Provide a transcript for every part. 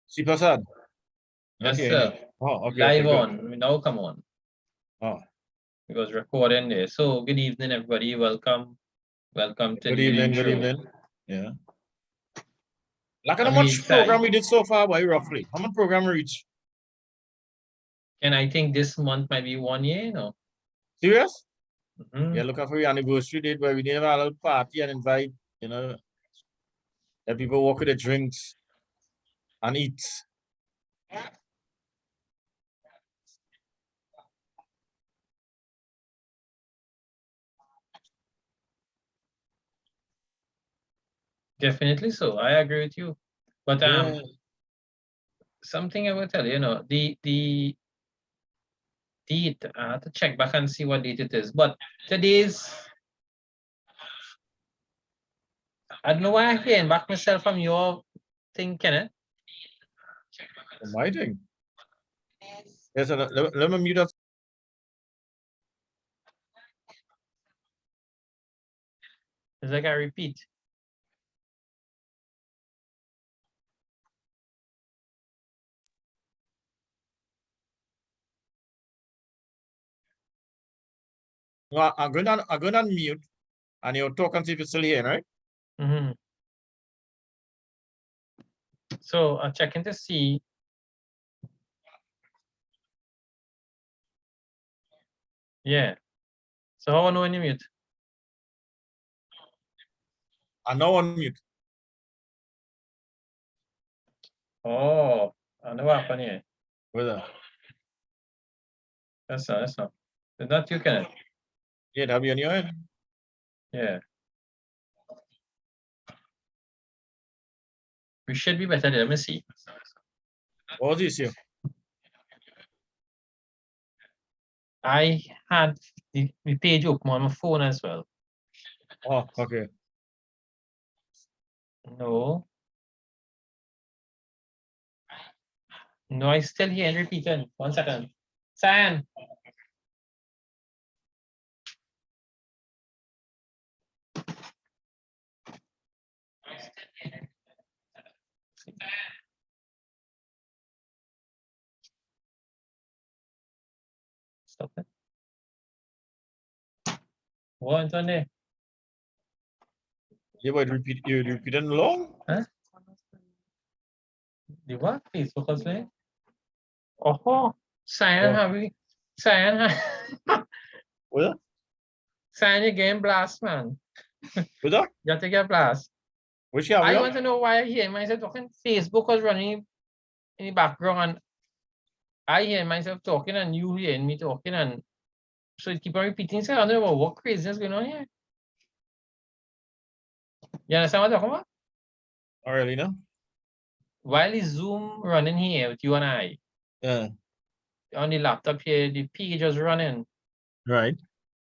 See Prasad? Yes, Okay. sir. Oh, okay. Live Okay, good. on. We now come on. Oh, Because recording there. So good evening, everybody. Welcome. Welcome to good the evening. intro. Good evening. Yeah. Like how I'm much excited. program we did so far, boy, roughly? How much program we reach? And I think this month might be 1 year, you know. Serious? Mhm. Yeah, look for your anniversary date where we did have a little party and invite, let people walk with the drinks and eat. Definitely so. I agree with you. But Yeah. something I will tell you, you know, the date, I have to check back and see what date it is. But today's, I don't know why I'm hearing back myself from your thing, Kenneth. My thing. Yes, let me mute us. It's like I repeat. No, I'm going to mute and you'll talk and see if it's still here, right? Mm-hmm. So I'm checking to see. Yeah. So how I know when you mute? I'm now on mute. Oh, I know what happened here. Whether. That's not. It's not you, Kenneth. Yeah, that'll be on your end. Yeah. We should be better. Let me see. What was this here? I had the page open on my phone as well. Oh, okay. No. No, I still hear and repeating. 1 second. San. Stop it. What on there? Yeah, but you repeated long? Huh? The what? Facebook was there? Oh, Cyan, Oh. have we? Cyan, Whether? Cyan, you getting blast, man. Whether? You have to get blast. Which you have I you? want to know why I hear myself talking. Facebook was running in the background, and I hear myself talking, and you hearing me talking, and so it keep on repeating. So I don't know what crazy is going on here. You understand what I'm talking about? Oh, really, no? While is Zoom running here with you and I Yeah. on the laptop here, the page was running. Right.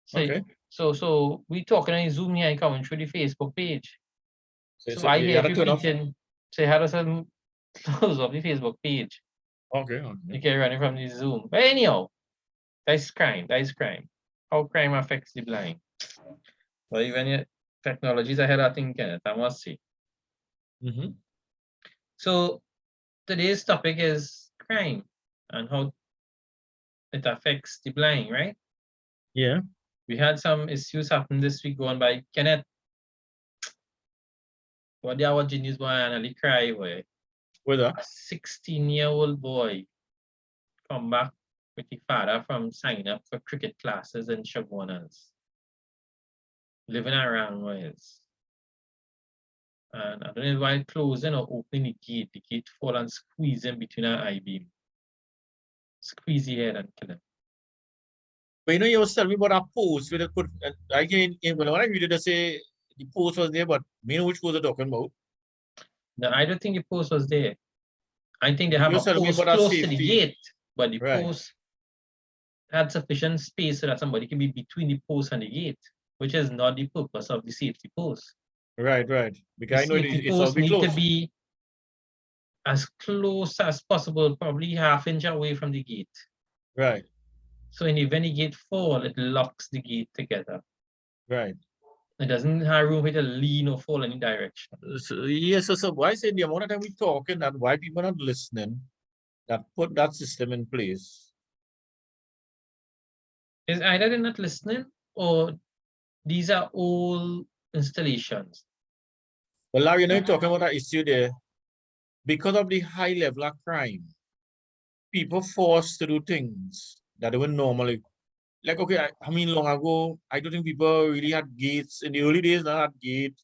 So, Okay. so we talking on Zoom here and coming through the Facebook page. So I you hear had to turn off. repeating. So how does I close off the Facebook page? Okay. You can run it from the Zoom. But anyhow, that's crime. That is crime. How crime affects the blind. Well, even yet, technologies ahead of thinking, I must say. Mm-hmm. So today's topic is crime and how it affects the blind, right? Yeah. We had some issues happen this week going by. Kenneth, what they are watching news boy and Ali cry boy. Whether? 16-year-old boy come back with the father from signing up for cricket classes in Shabonas. Living around ways. And I don't know why closing or opening the gate fall and squeeze in between our I-beam. Squeeze the head and kill him. But you was telling me about a post with a put again when I read it, they say the post was there, but me know which post they're talking about. No, I don't think the post was there. I think they have You a was telling me post about that close to the safety. gate, but the Right. post had sufficient space so that somebody can be between the post and the gate, which is not the purpose of the safety post. Right. The Because I know safety it's all post be need to close. be as close as possible, probably half-inch away from the gate. Right. So in the event the gate fall, it locks the gate together. Right. It doesn't have room for it to lean or fall any direction. So, yes, so why I say the amount of time we talking that why people not listening, that put that system in place. Is either they're not listening or these are all installations. Well, now, you're talking about that issue there. Because of the high level of crime, people forced to do things that they would normally. Like, okay, I mean, long ago, I don't think people really had gates. In the early days, they had gates.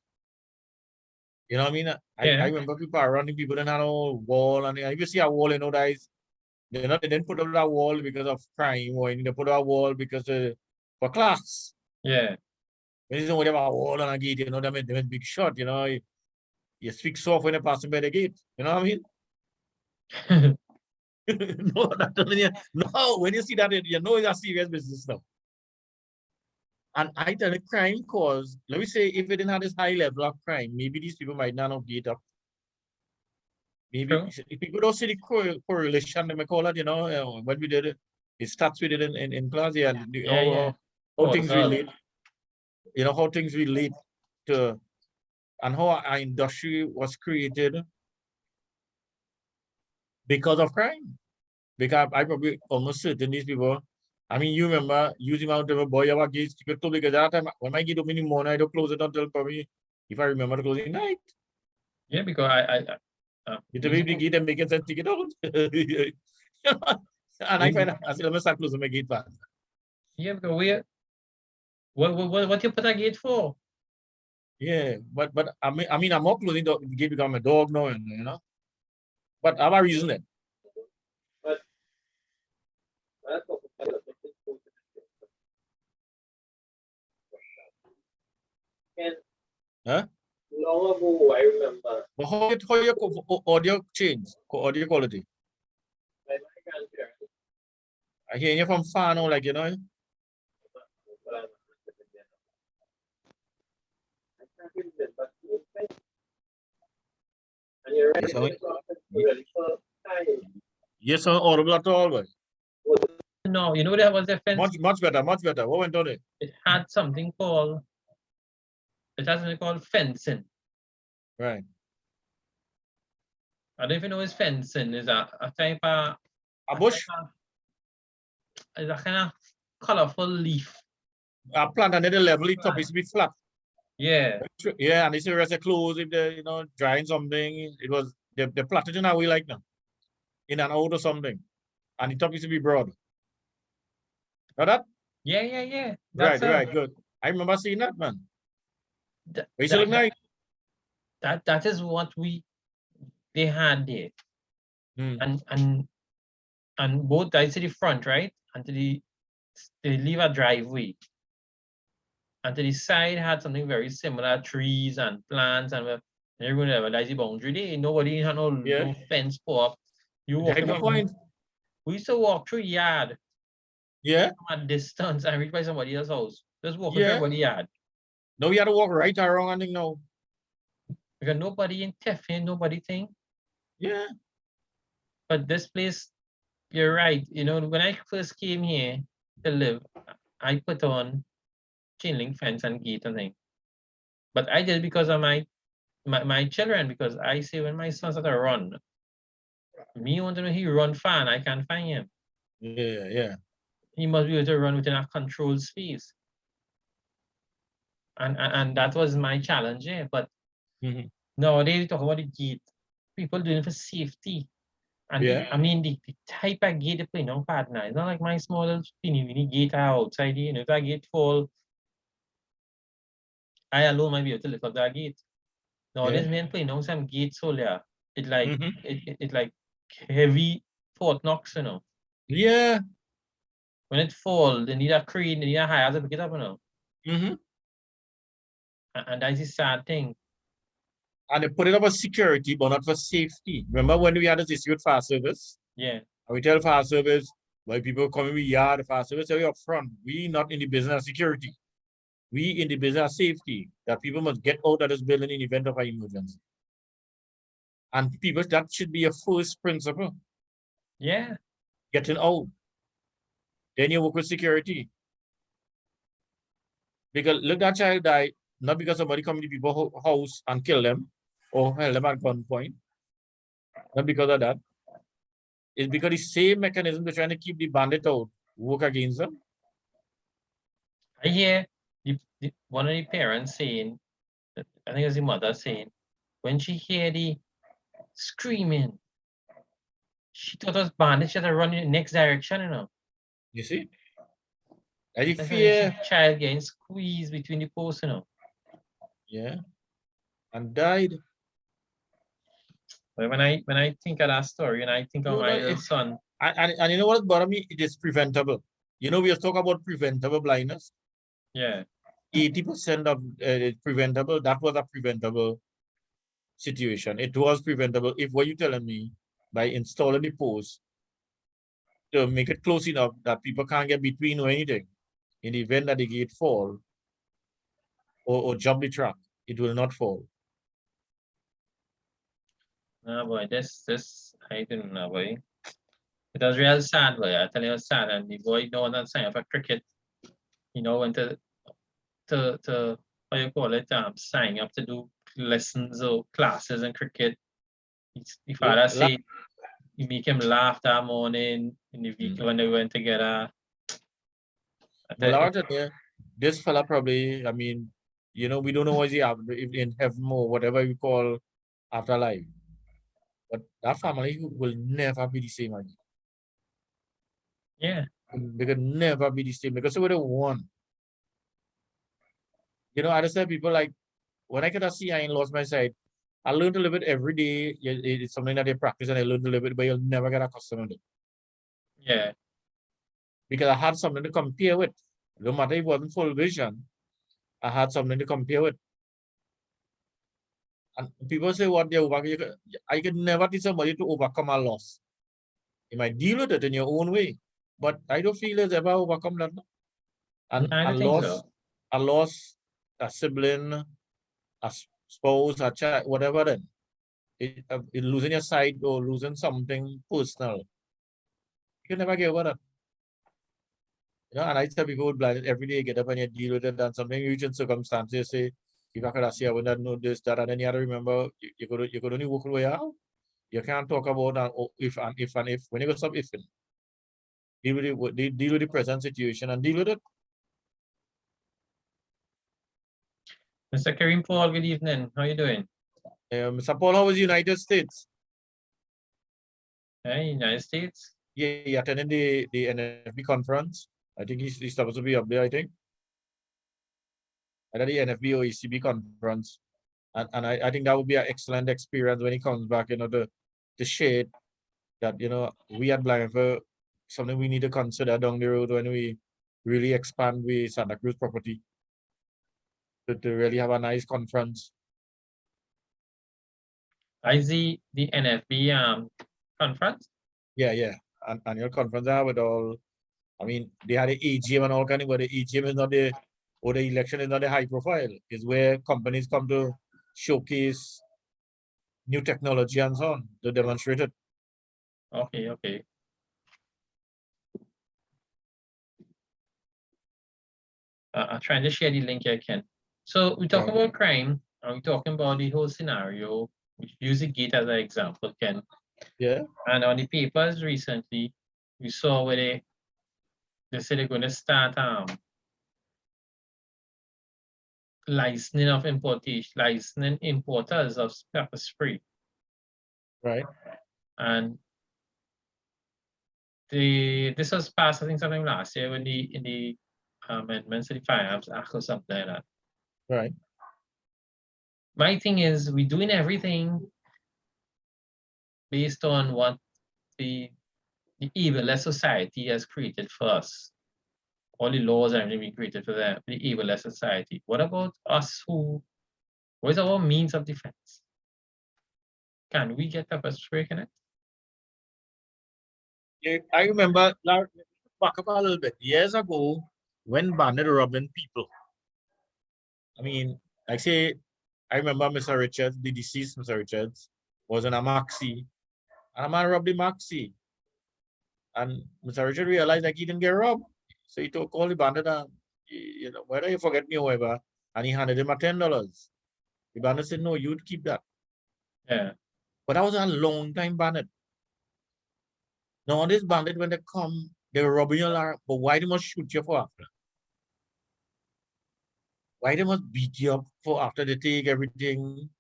You know what I mean? Yeah. I remember people running, people didn't have no wall. And if you see a wall, guys, they didn't put up that wall because of crime, or they put up a wall because for class. Yeah. When you know they have a wall and a gate, they made big shot, you speak soft when you're passing by the gate. You know what I mean? No, that doesn't mean, no, when you see that, you know it's a serious business now. And I tell you, crime cause, let me say, if it didn't have this high level of crime, maybe these people might not have gate up. Maybe if people don't see the correlation, they may call it, when we did it, the stats we did in class, how things relate, how things relate to, and how our industry was created because of crime. Because I probably almost certain these people, I mean, you remember using out of a boy our gates to get to, because that time when I get up in the morning, I don't close it until probably, if I remember, the closing night. Yeah, because You to maybe gate and make sense to get out. And I find I said, let me start closing my gate back. Yeah, because what you put a gate for? Yeah, but I mean I'm not closing the gate because I'm a dog now, But I have a reason then. Huh? Long ago, I remember. But how your audio change, audio quality? I hear you from far now, like, Yes, audible at all, but no, you know that was the fence. Much better, much better. What went on it? It had something called, it has something called fencing. Right. I don't even know what fencing is. A type of a bush. It's a kind of colorful leaf. A plant and then the level it top is to be flat. Yeah. Yeah, and it's a close if they drying something. It was they planted in a way like now. In an out or something. And the top is to be broad. Know that? Yeah. Right, good. I remember seeing that, man. That is what they had there. And both sides to the front, right? And they leave a driveway. And to the side had something very similar, trees and plants, and everyone have a lazy boundary there. Nobody had no fence put up. You walk point. We used to walk through yard. Yeah. From a distance and reach by somebody else's house. Just walk through everybody's yard. No, you had to walk right or wrong, I think no. Because nobody in Tiffin, nobody think. Yeah. But this place, you're right. When I first came here to live, I put on chain link fence and gate and thing. But I did because of my children, because I say when my son started to run, me want to know he run far and I can't find him. Yeah. He must be able to run within a controlled space. And that was my challenge, But nowadays, talk about the gate. People doing it for safety. And I mean, the type of gate they play now, partner. It's not like my small little teeny gate outside. If that gate fall, I alone might be able to lift up that gate. Nowadays, men play now some gates so yeah. It like heavy Fort Knox, Yeah. When it fall, they need a crane, they need a higher to pick it up, And that's the sad thing. And they put it up for security, but not for safety. Remember when we had this issue with fire service? Yeah. And we tell fire service, why people coming with yard, fire service, say we up front. We not in the business of security. We in the business of safety, that people must get out of this building in the event of an emergency. And people, that should be a first principle. Yeah. Getting out. Then you work with security. Because look, that child died. not because somebody come to people's house and kill them or held them at gunpoint. Not because of that. It's because the same mechanism they're trying to keep the bandit out work against them. I hear one of the parents saying, I think it was the mother saying, when she hear the screaming, she thought it was bandits that are running in the next direction, you know. You see? And the That's when you see fear, the child getting squeezed between the posts, you know. yeah, and died. But when I think of that story and I think of No, my no, little son, and you know what bothers me? It is preventable. You know, we are talking about preventable blindness. yeah, 80% of it's preventable. That was a preventable situation. It was preventable. If what you telling me by installing the post to make it close enough that people can't get between or anything, in the event that the gate fall or jump the track, it will not fall. no boy, this I didn't know, boy. It was real sad, boy. I tell you, it was sad. And the boy know that sign of a cricket, you know, went to how you call it, sign up to do lessons or classes in cricket. The father said he make him laugh that morning in the vehicle when they went together. Well, out there, this fella probably, I mean, you know, we don't know what he have in heaven or whatever we call afterlife. But that family will never be the same again. Yeah. They could never be the same because they would have won. You know, I just said people like when I could see I ain't lost my sight, I learn to live it every day. It's something that they practice and I learn to live it, but you'll never get accustomed to it. Yeah. Because I had something to compare with. No matter if it wasn't full vision, I had something to compare with. And people say what they overcome. I could never teach somebody to overcome a loss. You might deal with it in your own way, but I don't feel it's ever overcome that. And I a don't think loss, so. a sibling, a spouse, a child, whatever. Then it losing your sight or losing something personal, you can never get over that. You know, and I tell people with blindness every day, get up and you deal with it, and something you in circumstances say, if I could have seen, I would not know this, that, and then you have to remember you could only walk away out. You can't talk about an if and if and if. When you go stop ifing, deal with the present situation and deal with it. Mr. Kareem Paul, good evening. How are you doing? Mr. Paul, how was the United States? Hey, United States. Yeah, he attended the NFB conference. I think he's supposed to be up there, I think. Either the NFB or ECB conference. And I think that would be an excellent experience when he comes back, you know, to share that, you know, we at Blyantford, something we need to consider down the road when we really expand with Santa Cruz property to really have a nice conference. I see the NFB conference. Yeah. Annual conference there with all, I mean, they had the AGM and all kind of, but the AGM is not the, or the election is not the high profile. It's where companies come to showcase new technology and so on to demonstrate it. Okay. I'm trying to share the link here, Ken. So we're talking about crime, and we're talking about the whole scenario. We use the gate as an example, Ken. Yeah. And on the papers recently, we saw where they said they're going to start licensing of importation, licensing importers of pepper spray. Right. And this was passed, I think, sometime last year when in the amendments to the Firearms Act or something like that. Right. My thing is, we're doing everything based on what the evilest society has created for us. All the laws are everything we created for them, the evilest society. What about us what is our means of defense? Can we get pepper spray connect? Yeah, I remember, back up a little bit, years ago, when bandit robbing people. I mean, like say, I remember Mr. Richards, the deceased Mr. Richards, was in a Maxi, and a man robbed the Maxi. And Mr. Richard realized like he didn't get robbed. So he told call the bandit and you know, whether you forget me or whatever, and he handed him a $10. The bandit said, no, you'd keep that. Yeah. But that was a long time bandit. Now on this bandit, when they come, they're robbing your car, but why they must shoot you for after? Why they must beat you up for after they take everything?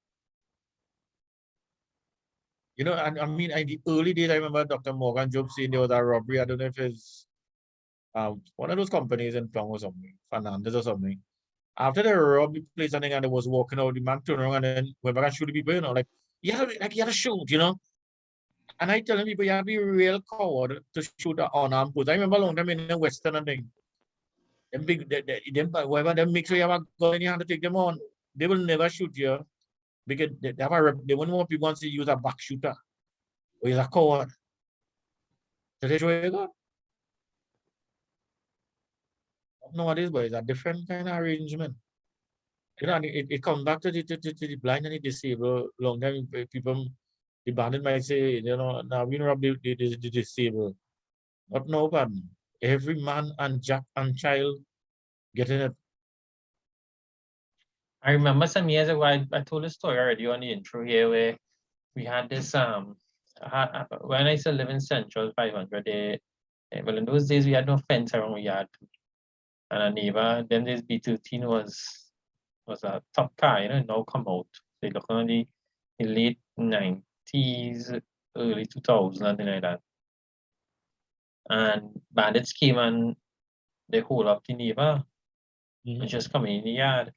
You know, and I mean, in the early days, I remember Dr. Morgan Job saying there was a robbery. I don't know if it's one of those companies in Plum or something, Fernandez or something. After they robbed the place, I think, and they was walking out, the man turned around and then went back and shoot the people, you know, like you had to shoot, you know. And I telling people you have to be real coward to shoot an unarmed person. I remember a long time in the Western and thing. Them big, them whoever them make sure you have a gun in your hand to take them on. They will never shoot you because they have they wouldn't want people to use a back shooter or use a coward. So they show you gun. Nowadays, but it's a different kind of arrangement. You know, and it comes back to the blind and the disabled. Long time people, the bandit might say, you know, now we rob the disabled. But no, but every man and jack and child getting it. I remember some years ago, I told a story already on the intro here where we had this when I still live in Central 500 there. Well, in those days we had no fence around the yard, and a neighbor. Then this B13 was a top car, you know, now come out. They look on the late 90s, early 2000s, something like that. And bandits came and they hold up the neighbor. Mhm. And just coming in the yard.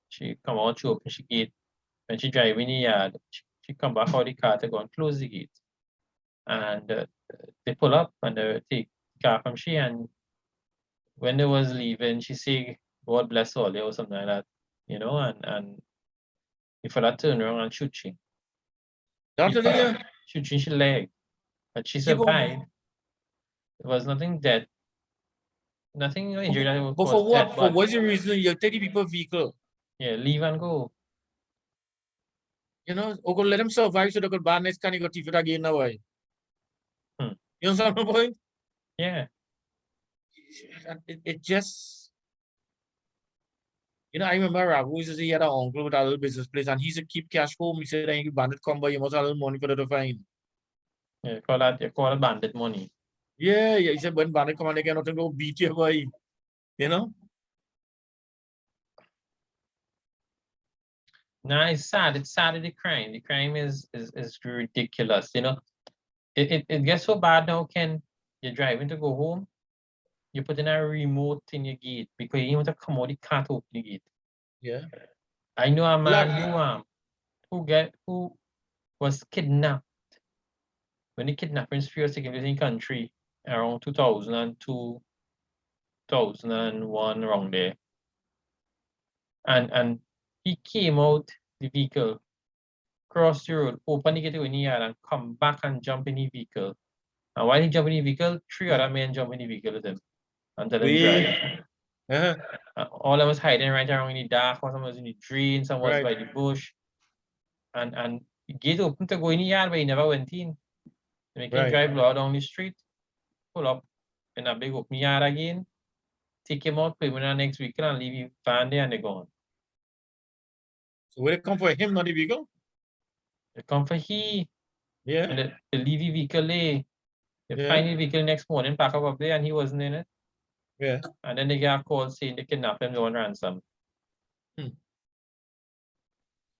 She come out, she open the gate. When she drive in the yard, she come back out the car to go and close the gate. And they pull up and they take the car from she. And when they was leaving, she say, God bless all, or something like that, you know, and the fella turn around and shoot she. Doctor, Shoot she in she leg. But she Yeah, but- survived. There was nothing dead. Nothing injury that would but cause for what? death, For but what's the reason you take the people vehicle? yeah, leave and go. You know, or go let them survive so they could buy next kind of teeth again now. Why? Hmm. You understand my point? Yeah. It just, you know, I remember Ragu used to say he had an uncle with a little business place and he used to keep cash home. He said, "I bandit come by, you must have a little money for them to find." Yeah, you call it bandit money. Yeah, he said when bandit come and they get nothing to beat you by, you know. No, it's sad. It's sad at the crime. The crime is ridiculous. You know, it gets so bad now, Ken. You're driving to go home, you put in a remote in your gate because you want to come out, you can't open the gate. Yeah. I know a man Like- who was kidnapped when the kidnappings first taking place in the country around 2002, 2001, around there. And he came out the vehicle, cross the road, open the gate in the yard, and come back and jump in the vehicle. And while he jumped in the vehicle, 3 other men jump in the vehicle with him until him drive. All of us hiding right around in the dark, some was in the drain, some was by the bush. And the gate open to go in the yard, but he never went in. They make him drive loud down the street, pull up in a big open yard again, take him out, put him in the next vehicle, and leave him van there, and they're gone. So where they come for him, not the vehicle? They come for he, Yeah. and they leave the vehicle there. They Yeah. find the vehicle next morning, pack up there, and he wasn't in it. Yeah. And then they get a call saying they kidnapped him, they want ransom.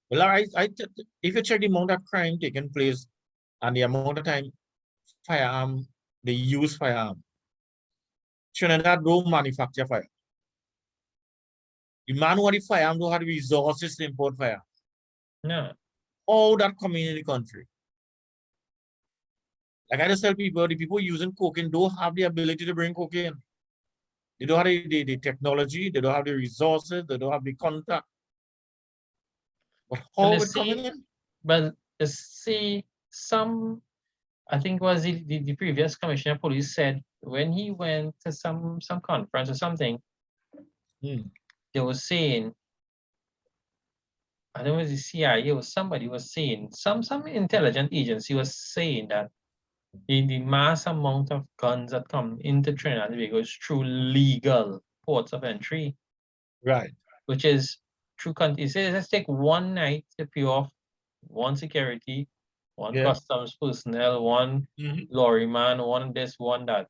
Well, if you check the amount of crime taking place and the amount of time they use firearm, Trinidad don't manufacture fire. The man who had the firearm don't have the resources to import fire. No. All that coming in the country. Like I just tell people, the people using cocaine don't have the ability to bring cocaine. They don't have the technology, they don't have the resources, they don't have the contact. But how it coming in? But see, I think was the previous commissioner of police said when he went to some conference or something, they were saying, I don't know if it was the CIA or somebody was saying, some intelligence agency was saying that the mass amount of guns that come into Trinidad and Tobago is through legal ports of entry. Right. Which is through country. He said, let's take one night to pay off one security, one Yeah. customs personnel, one Mhm. lorry man, one this, one that,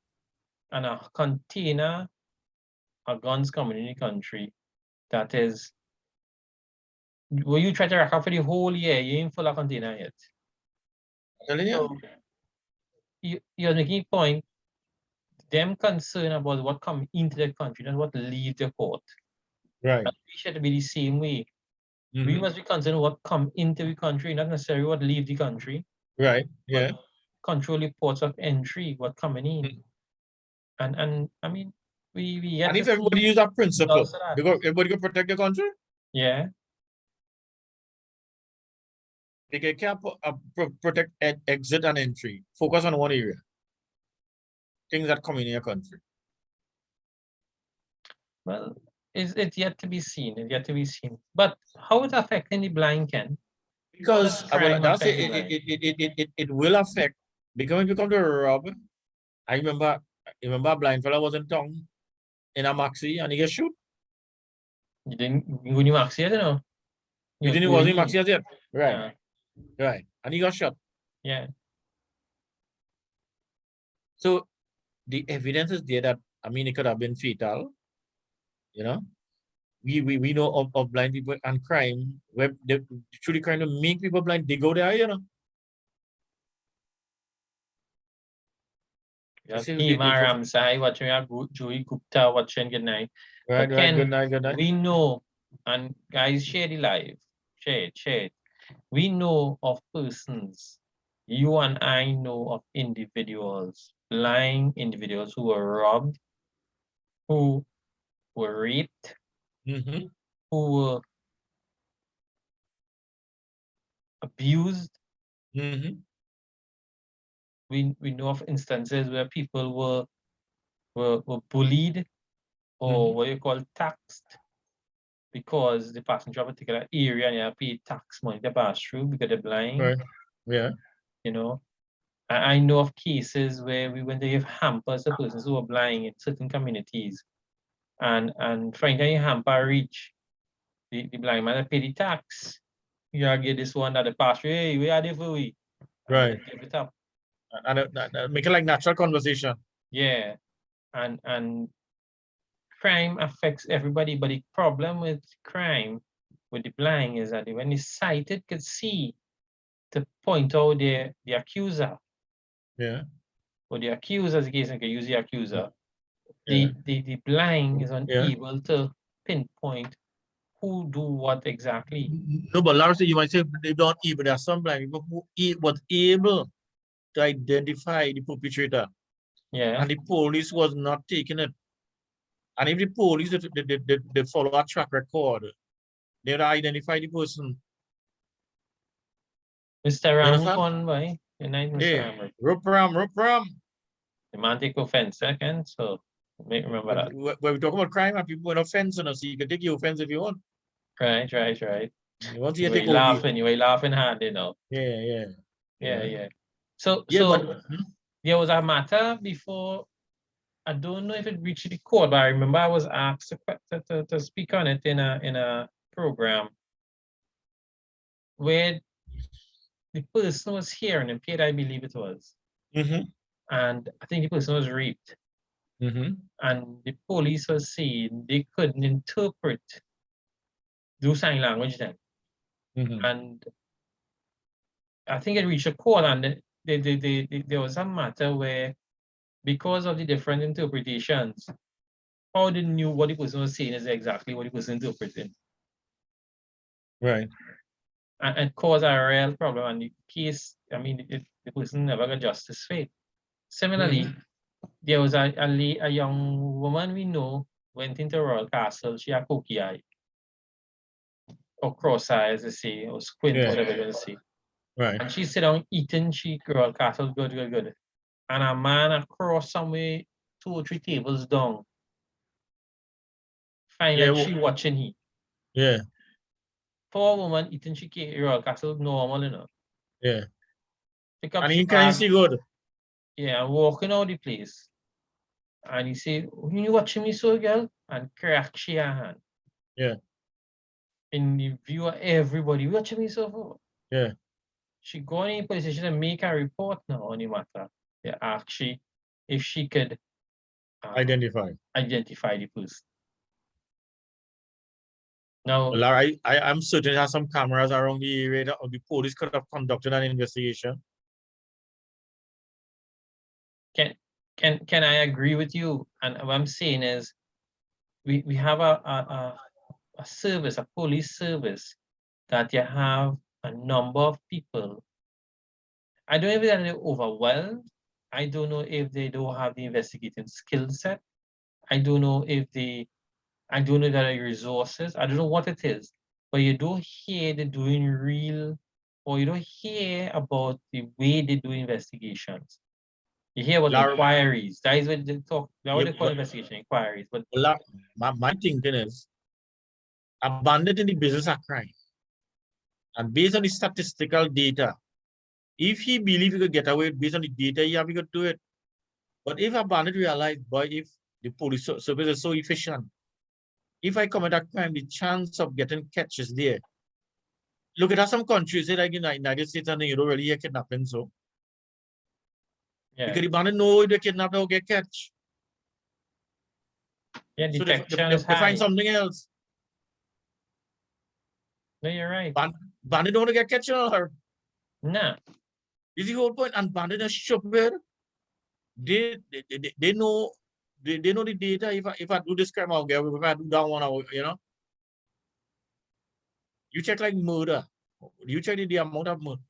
and a container of guns coming in the country. That is, will you try to rack up for the whole year? You ain't full of container yet. Telling you. So you're making a point. Them concerned about what come into the country, not what leave the port. Right. And we should be the same way. We Mhm. must be concerned what come into the country, not necessarily what leave the country. Right. Yeah. Control the ports of entry, what coming in. Mhm. And I mean, we yet And if to everybody see use that principle, results of that. because everybody can protect the country, Yeah, they can protect exit and entry. Focus on one area. Things that come in your country. well, it's yet to be seen. It's yet to be seen. But how it affecting the blind, Ken? Because crime that's affect it, the blind? it will affect, because when you come to rob, I remember a blind fella was in town in a maxi and he get shoot. You didn't go to Maxi, I don't know. You was didn't going was in in. maxi as yet. Right. Yeah, Right. And he got shot. yeah. So the evidence is there that, I mean, it could have been fatal. You know, we know of blind people and crime where they truly kind of make people blind. They go there, you know. Just Say Hima Ramsai, watching Joey Gupta, watching good night. right, But right, Ken, good night, good night. we know, and guys, share the live. Share it. We know of persons, you and I know of individuals, blind individuals who were robbed, who were raped, Mm-hmm. who were abused. Mm-hmm. We know of instances where people were bullied or what you call taxed because the passenger of a particular area and you have to pay tax money to pass through because they're blind. Right. Yeah. You know, I know of cases where we went to give hampers to persons who were blind in certain communities, and finally hamper reach the blind man to pay the tax. You get this one that the pass through, hey, we are there for we, Right. give it up. And make it like natural conversation. Yeah, and crime affects everybody, but the problem with crime with the blind is that when the sighted could see to point out the accuser, Yeah. or the accuser's case, and can use the accuser, Yeah. the blind is Yeah. unable to pinpoint who do what exactly. No, but largely you might say they don't even. There are some blind people who was able to identify the perpetrator, Yeah, and the police was not taking it. And if the police they follow a track record, they identify the person. Mr. You Ram understand? one way. Good night, Mr. Hey, Ram. rope. The man take offense, second, so make remember that. When we talk about crime and people with offense, so you can take your offense if you want. Right. Once you You take were over. laughing hard, you know. Yeah. So there was a matter before. I don't know if it reached the court, but I remember I was asked to speak on it in a program where the person was hearing impaired, I believe it was. And I think the person was raped. And the police was saying they couldn't interpret, do sign language then. And I think it reached a court, and there was a matter where, because of the different interpretations, how they knew what the person was saying is exactly what the person interpreting. Right. And caused a real problem. And the case, I mean, the person never got justice for it. Similarly, there was a young woman we know went into Royal Castle. She had pokey eye, or cross eye, as they say, or squint, whatever you want to say. Right. And she sit down eating, she Royal Castle, good. And a man across somewhere 2 or 3 tables down, find like she watching he. Yeah. For a woman eating Royal Castle, normal, you know. Yeah. Pick up And she he can see good. Yeah, walking out the place. And he say, you watching me so, girl? And crack she her hand. Yeah. in the view of everybody watching me so far. Yeah. She go in the police station and make a report now on the matter. They ask she if she could Identify. identify the person. Now, Well, I'm certain there are some cameras around the area that the police could have conducted an investigation. can I agree with you? And what I'm saying is, we have a service, a police service, that you have a number of people. I don't know if they're overwhelmed. I don't know if they don't have the investigating skill set. I don't know if I don't know if there are resources. I don't know what it is, but you don't hear they doing real, or you don't hear about the way they do investigations. You hear about Lara- inquiries. That is what they talk. That's what Yeah, they call but- investigation inquiries. But my thinking is, abandoned in the business of crime. And based on the statistical data, if he believes he could get away based on the data, he could do it. But if a bandit realize, boy, if the police service is so efficient, if I commit a crime, the chance of getting catch is there. Look at some countries, like in the United States, and you don't really hear kidnapping, so. yeah, Because the bandit know they kidnap or get catch. yeah, So detection is they high. find something else. No, you're right. Bandit don't want to get catch on her. Nah. Is the whole point. And bandit is stupid. They know they know the data. If I do this crime, I'll get away. If I do that one, you know. You check like murder. You check the amount of murder.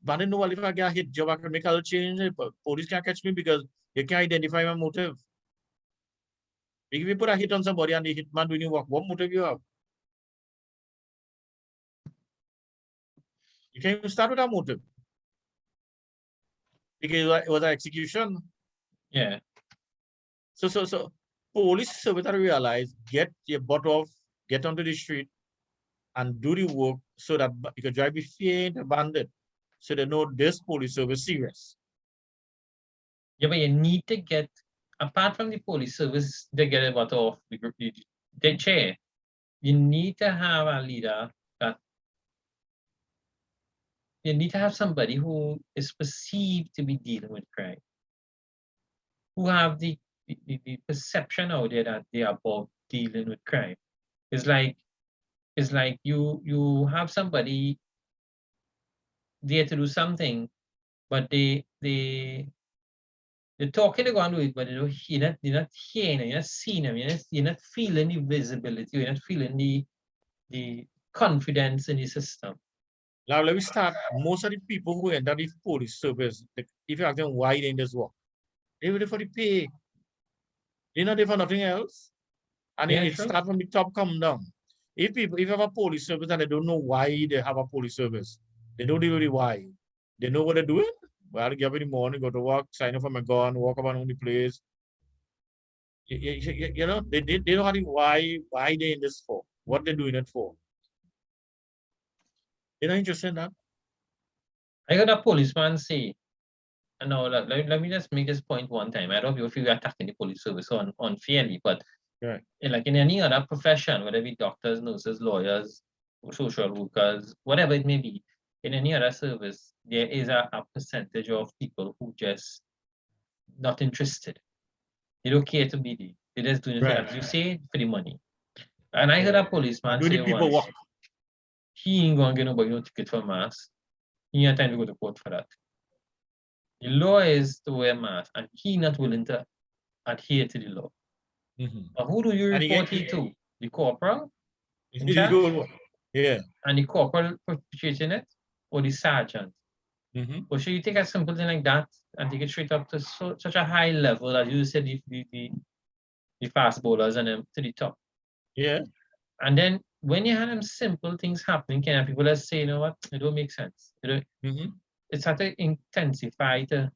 Bandit know, well, if I get hit job, I can make a change. But police can't catch me because they can't identify my motive. If you put a hit on somebody and the hitman doing your work, what motive you have? You can't even start with a motive. Because it was an execution. Yeah. So police service to realize, get your butt off, get onto the street and do the work so that you can drive with fear and bandit. So they know this police service serious. Yeah, but you need to get, apart from the police service, they get a butt off the group, the chair. You need to have a leader that, you need to have somebody who is perceived to be dealing with crime, who have the perception out there that they are about dealing with crime. It's like you have somebody there to do something, but they're talking to go and do it, but you're not hearing them, you're not seeing them, you're not feeling the visibility, you're not feeling the confidence in the system. Now let me start. Most of the people who enter the police service, if you ask them why they in this work, they're ready for the pay. They're not there for nothing else. And Yeah, it true. starts from the top, come down. If you have a police service and they don't know why they have a police service, they don't know the why. They know what they're doing. Well, get up in the morning, go to work, sign up for my gun, walk around the place. You know, they know how to why they're in this for, what they're doing it for. They're not interested in that. I heard a policeman say, no, let me just make this point one time. I don't know if you're attacking the police service unfairly, but Right. like in any other profession, whether it be doctors, nurses, lawyers, social workers, whatever it may be, in any other service, there is a percentage of people who just not interested. They don't care to be there. They're just doing it, Right. as you say, for the money. And I heard a policeman Do the say people once, work. he ain't gonna get nobody no ticket for mask. He ain't time to go to court for that. The law is to wear mask, and he not willing to adhere to the law. But who do you And he report get- it to? The corporal in You charge? go, yeah. And the corporal perpetrating it, or the sergeant? Or should you take a simple thing like that and take it straight up to such a high level, as you said, the fast bowlers and them to the top? Yeah. And then when you have them simple things happening, can people that say, you know what, it don't make sense. It's had to intensify to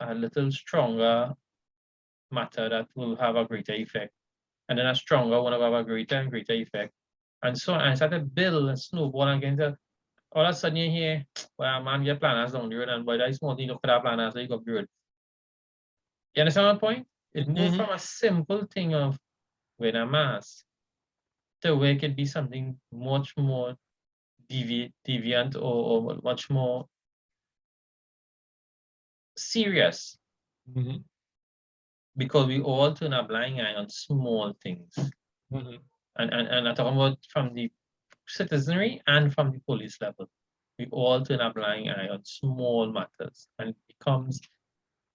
a little stronger matter that will have a greater effect. And then a stronger one will have a greater and greater effect. And so on. And start to build and snowball again. All of a sudden you hear, well, man, get planners down the road, and by that small thing, look for that planners, so you go up the road. You understand my point? It moved from a simple thing of wearing a mask to where it could be something much more deviant or much more serious, Mhm, because we all turn a blind eye on small things. mhm. And I'm talking about from the citizenry and from the police level. We all turn a blind eye on small matters, and it becomes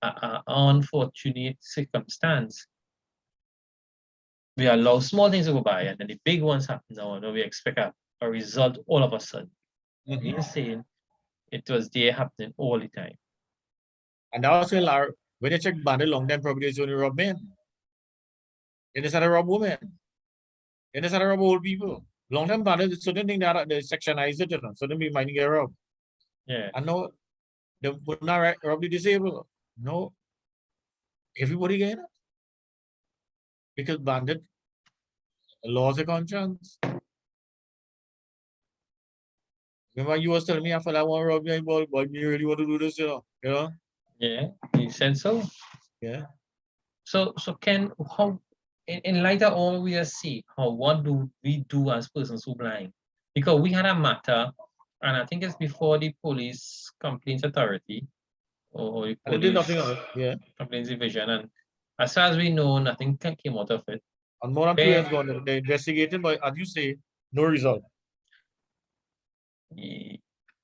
an unfortunate circumstance. We allow small things to go by, and then the big ones happen now, and we expect a result all of a sudden. We're saying it was there happening all the time. And also, when you check bandit long time, probably it's only rob men. And it's not a rob women. And it's not a rob old people. Long time bandit, it's certain thing that they sectionize it, you know. So then we might get robbed. Yeah. I know they would not rob the disabled. No, everybody get it. Because bandit laws of conscience. Remember, you was telling me after that one rob me, but you really want to do this, you know? You know? Yeah, you said so. Yeah. So Ken, how in light of all we are see, what do we do as persons who blind? Because we had a matter, and I think it's before the police complaints authority or the And they did police nothing on it. Yeah. complaints division, and as far as we know, nothing came out of it. And more than 2 years gone, they investigated, but as you say, no result.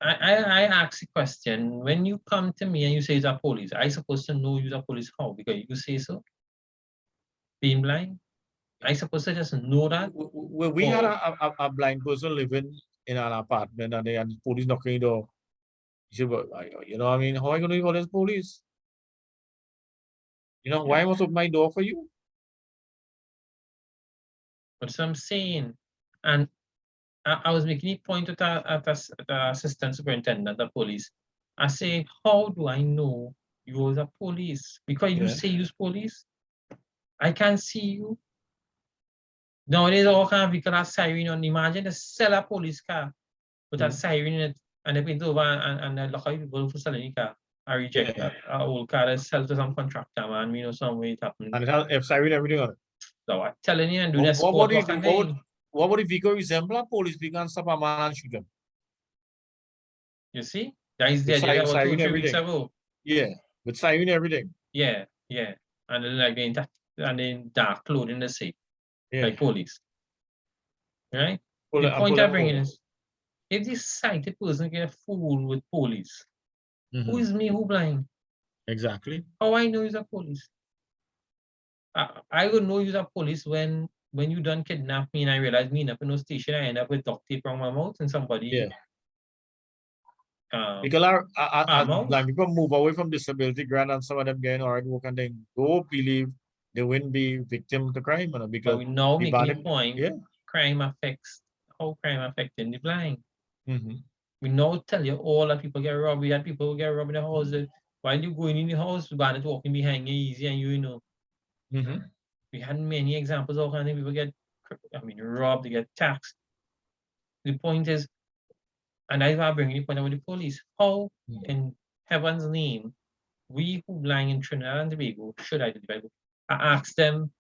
I ask the question, when you come to me and you say it's a police, I supposed to know you're a police how? Because you say so? Being blind? I supposed to just know that? We had a blind person living in an apartment, and the police knocking the door. He said, "But you know, I mean, how am I going to call this police? You know, why must open my door for you?" But I'm saying, and I was making a point at the assistant superintendent of police. I say, how do I know you're a police? Because you say you're police. I can't see you. Nowadays, all kind of vehicle have siren on. Imagine the sell a police car with a siren in it, and they paint over and they lock out people for selling the car. I reject that. Our old car is sell to some contractor, man. We know some way it happened. And it has F siren everything on it. So I'm telling you, and do the sport What walk again. would the vehicle resemble a police vehicle and stop a man and shoot him? You see? That is the idea about 2 or 3 weeks ago. Yeah, with siren everything. Yeah. And then like in dark clothing the same. Like police. Right? The point I'm bringing is, if this sighted person get fooled with police, who is me who blind? Exactly. How I know he's a police? I will know he's a police when you done kidnap me and I realize me up in no station, I end up with duct tape around my mouth and somebody because blind people move away from disability grant, and some of them getting hard work, and they don't believe they wouldn't be victim to crime, you know, because we now making a point. Crime affects how crime affecting the blind. We now tell you all that people get robbed. We had people who get robbed in the house. While you going in the house, bandit walking behind you easy, and you know. We had many examples of how people get, robbed, they get taxed. The point is, and I want to bring the point about the police. How, in heaven's name, we who blind in Trinidad and Tobago should identify? I ask them,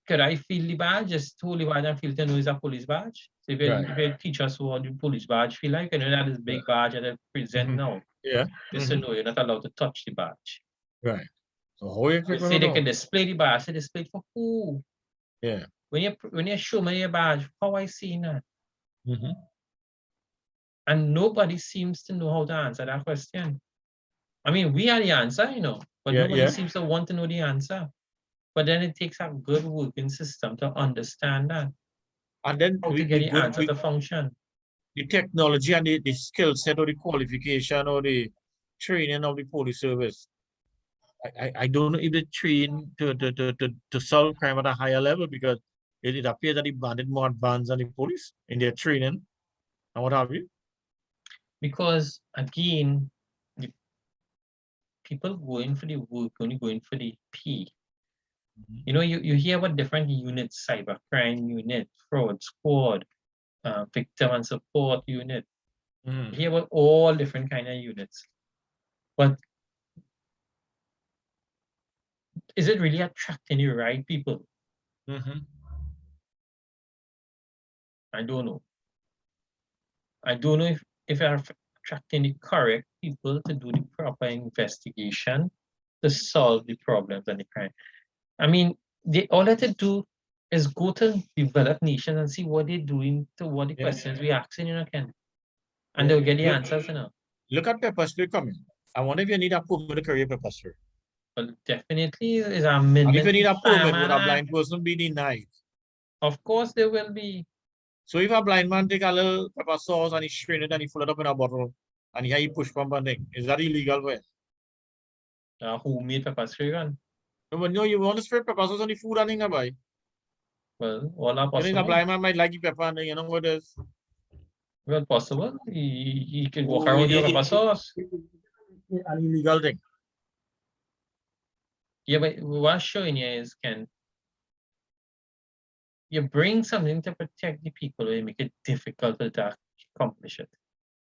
could I feel the badge? Just hold the badge and feel to know it's a police badge. So if you teach us what the police badge feel like, and that is big badge that they present now. Just to know you're not allowed to touch the badge. Right. So how you say they can display the badge. Say display for who? Yeah. When you show me your badge, how I see that? And nobody seems to know how to answer that question. I mean, we are the answer, you know, but nobody seems to want to know the answer. But then it takes a good working system to understand that. And then how to get the answer to function. The technology and the skill set or the qualification or the training of the police service. I don't know if they train to solve crime at a higher level, because it appears that the bandit more advanced than the police in their training and what have you. Because again, the people going for the work, only going for the P. You know, you hear about different units: cybercrime unit, fraud squad, victim and support unit. You hear about all different kind of units. But is it really attracting the right people? I don't know. I don't know if I'm attracting the correct people to do the proper investigation to solve the problems and the crime. I mean, all that to do is go to developed nations and see what they're doing to what the Yeah. questions we asking, Ken. And Yeah. they'll get the Look- answers, Look at pepper spray coming. I wonder if you need a permit to carry pepper spray. But definitely is a And if amendment. you need a permit, would a Fireman blind person be denied? Of course, there will be. So if a blind man take a little pepper sauce and he strain it and he fill it up in a bottle and he push pump and thing, is that illegal? Way? Homemade pepper spray gun. No, but no, you want to spray pepper sauce on the food and thing, boy. Well, all are You think a possible. blind man might like the pepper and you know what it is? Well, possible. He could walk Oh, around with yeah, your pepper sauce. An illegal thing. Yeah, but what I'm showing you is, Ken, you bring something to protect the people, you make it difficult to accomplish it.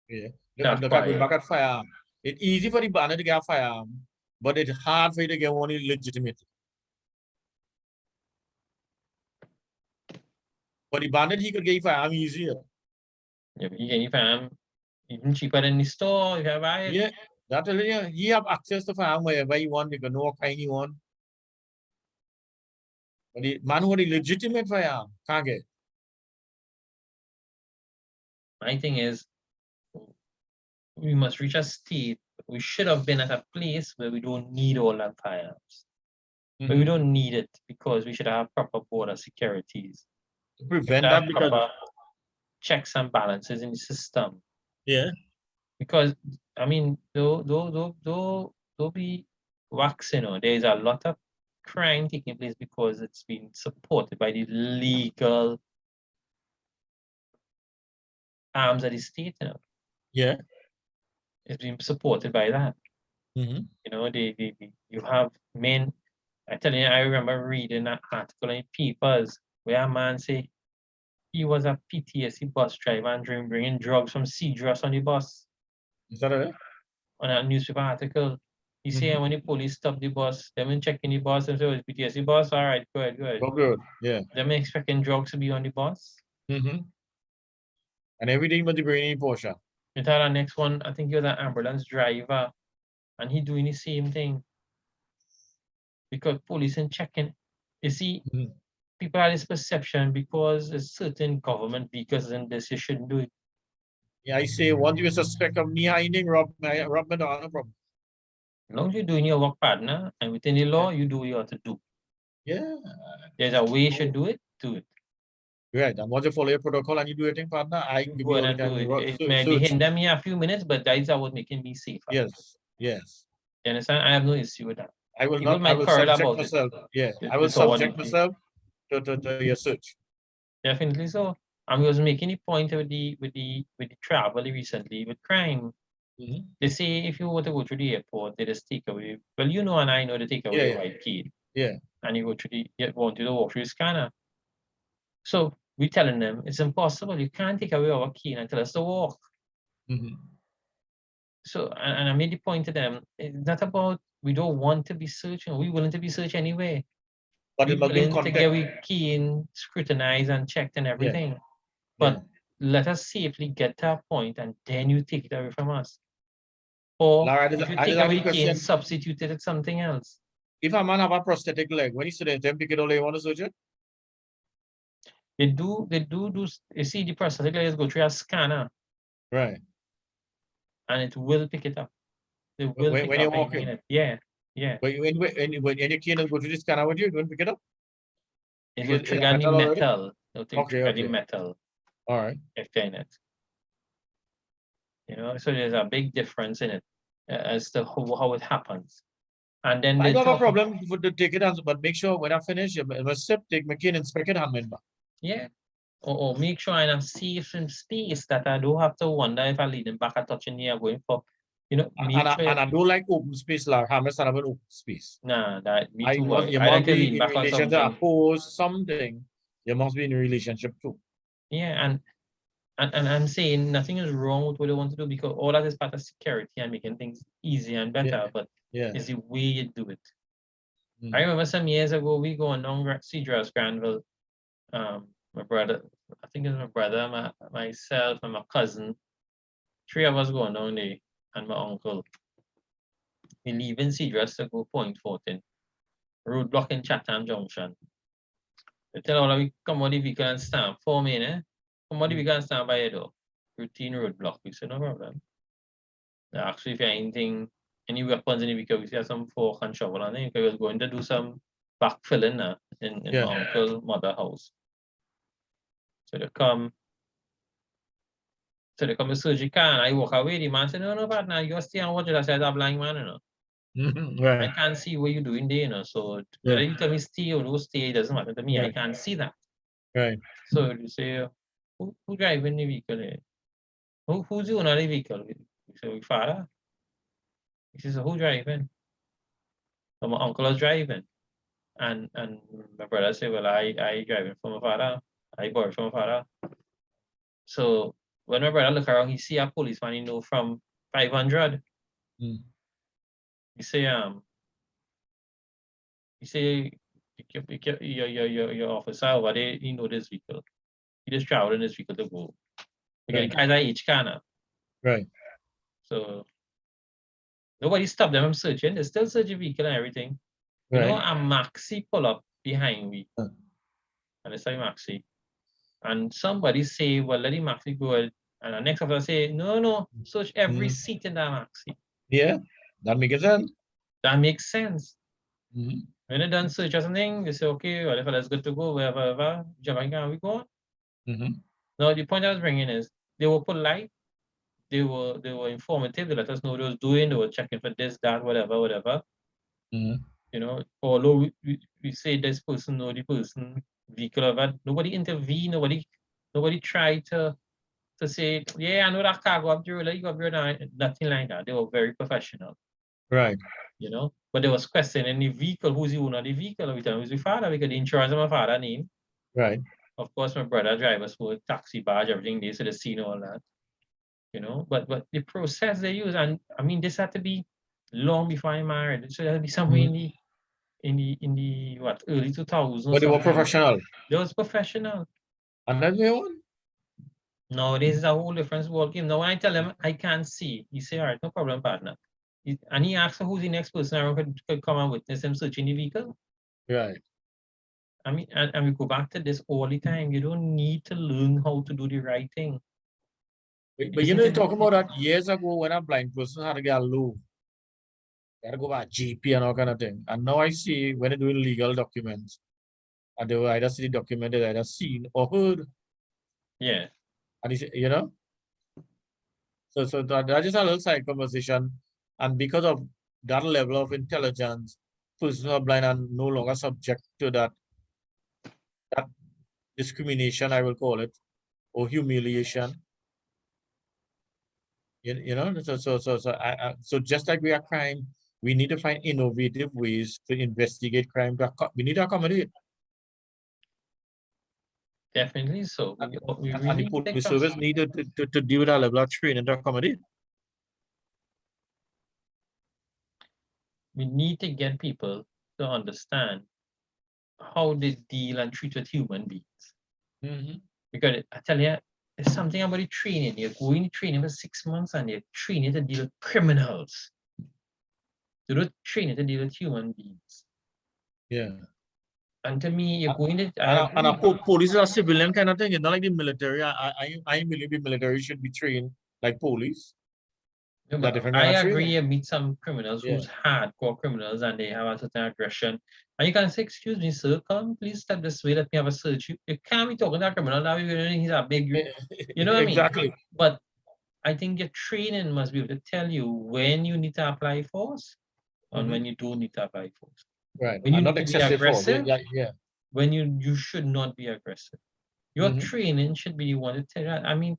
Yeah. That's Look at why. back at firearm. It's easy for the bandit to get a firearm, but it's hard for you to get one legitimate. For the bandit, he could get a firearm easier. Yeah, but you can even cheaper than the store if you buy it. Yeah, that's you have access to firearm wherever you want, you can know what kind you want. But the man who the legitimate firearm can't get. My thing is, we must reach a state. We should have been at a place where we don't need all that firearms. But we don't need it because we should have proper border securities. To prevent that because Proper checks and balances in the system. yeah. Because I mean, don't be waxing. There's a lot of crime taking place because it's been supported by the legal arms of the state. Yeah. It's been supported by that. Mhm. You have men. I tell you, I remember reading an article in papers where a man say he was a PTSD bus driver and bringing drugs from Cedros on the bus. Is that right? On a newspaper article, he say when the police stop the bus, they been checking the bus and say, "Oh, it's PTSD bus. All right, good. Oh, good. Yeah. Them expecting drugs to be on the bus." And everything but the brainy portion. You tell the next one, I think he was an ambulance driver, and he doing the same thing. Because police and checking, you see, people have this perception because there's certain government vehicles and this, you shouldn't do it. Yeah, I say once you suspect of me hiding, rob me down, no problem. As long as you're doing your work, partner, and within the law, you do what you have to do. Yeah. There's a way you should do it, do it. Right. And once you follow your protocol and you do your thing, partner, I can give Go you all ahead the and time. do it. It may be hinder me a few minutes, but that is what making me safer. Yes. Yes. You understand? I have no issue with that. I will People not. I might will quarrel subject about myself. Yeah. it. I will It's all what subject it is. myself to your search. Definitely so. And we was making the point with the travel recently with crime. They say if you were to go through the airport, they just take away. Well, you know, and I know they take away your white key. Yeah. And you go through want you to walk through the scanner. So we're telling them it's impossible. You can't take away our key and tell us to walk. So and I made the point to them, it's not about we don't want to be searching. We're willing to be searched anyway. But We're it must be in willing to get context. we key in, scrutinized and checked and everything. But let us safely get to a point and then you take it away from us. Or Lara, if you I take just have away a the key and question. substitute it with something else. If a man have a prosthetic leg, when he sit there, then pick it all, you want to search it? They do, you see the prosthetic leg go through a scanner Right. and it will pick it up. It will When pick you're up anything in walking. it. Yeah, yeah. But when your key go to this scanner with you, don't pick it up? It will Is it trigger the metal already? metal. It will trigger the Okay. metal All right. if they're in it. So there's a big difference in it as to how it happens. And then I they don't have a talk. problem for the take it out, but make sure when I finish, you must take my key and inspect it hand. Yeah. Or make sure I'm safe in space that I don't have to wonder if I lead them back at touching here going for, And I don't like open space, like I'm not an open space. Nah, that me I too. want you I like must to be lean in back on relation to something. oppose something. You must be in a relationship too. Yeah, and I'm saying nothing is wrong with what they want to do because all that is part of security and making things easier and better, but it's the way you do it. I remember some years ago, we going down Cedros Granville. My brother, I think it's my brother, myself, and my cousin. 3 of us going down there, and my uncle. We leaving Cedars to go Point 14. Roadblock in Chatham Junction. They tell all of we come out the vehicle and stand 4 minutes. Come out the vehicle and stand by your door. Routine roadblock. We said no problem. They asked if you have anything, any weapons in the vehicle. We have some fork and shovel on it. We was going to do some backfilling in Yeah. my uncle's mother house. So they come to surgical and I walk away. The man said, no, partner, you stay and watch it. I said, I'm a blind man, you know. I Right. can't see what you're doing there, you know. So Yeah. whether you tell me stay or no stay, it doesn't matter to me. I Right. can't see that. Right. So you say, who driving the vehicle here? Who's the owner of the vehicle? We say, my father. He says, who driving? So my uncle was driving. And my brother said, well, I driving for my father. I borrowed from my father. So when my brother look around, he see a policeman, he know from 500. Mm. He say, your officer over there, he know this vehicle. He just travel in this vehicle to go. Because Right. the guys are each kind. Right. So nobody stopped them from searching. They still search the vehicle and everything. You know, Right. a maxi pull up behind me. Huh. And it's like maxi. And somebody say, well, let the maxi go. And the next officer say, no, search every seat in that maxi. Yeah. That makes sense. That makes sense. Mhm. When they done search or something, they say, okay, well, if it's good to go, wherever, Jamaica, we go on. Mhm. Now, the point I was bringing is, they were polite, they were informative, they let us know what they was doing, they were checking for this, that, whatever. Mhm. You know, although we say this person know the person, vehicle of that, nobody intervened, nobody tried to say, yeah, I know that car go up there, let you go up there now. Nothing like that. They were very professional. Right. You know, but there was questioning the vehicle, who's the owner of the vehicle? Every time it was my father, because the insurance of my father name. Right. Of course, my brother drivers for taxi badge, everything they should have seen all that. You know, but the process they use, and I mean, this had to be long before I married. So there had to be somewhere in the what, early 2000s. But they were professional. They was professional. And that's the one. Nowadays is a whole different ball game. Now when I tell him I can't see, he say, all right, no problem, partner. And he asks who's the next person around could come and witness him searching the vehicle. Right. I mean, and we go back to this all the time. You don't need to learn how to do the right thing. But you know, talking about that years ago when a blind person had to get a loan. They had to go back GP and all kind of thing. And now I see when they're doing legal documents, and they will either see the document they either seen or heard. Yeah. And it's, you know, so that's just a little side conversation. And because of that level of intelligence, persons who are blind are no longer subject to that discrimination, I will call it, or humiliation. You know, so just like we are crime, we need to find innovative ways to investigate crime. We need to accommodate. Definitely so. And We the really police service needed to deal with that level of training to accommodate. we need to get people to understand how they deal and treat with human beings. Because I tell you, there's something about the training. You're going to training for 6 months and you're training to deal with criminals. You don't train to deal with human beings. Yeah. And to me, you're going to. And police is a civilian kind of thing. It's not like the military. I believe the military should be trained like police. No, They're but different I kind of agree. training. You meet some criminals who's hardcore criminals and they have a certain aggression. And you can say, "Excuse me, sir, come please step this way. Let me have a search." You can't be talking to a criminal now. He's a big, you know what I mean? Exactly. But I think your training must be able to tell you when you need to apply force and when you don't need to apply force. Right. When you And need not to be excessive force. aggressive, Yeah. when you should not be aggressive. Your training should be the one to tell you that. I mean,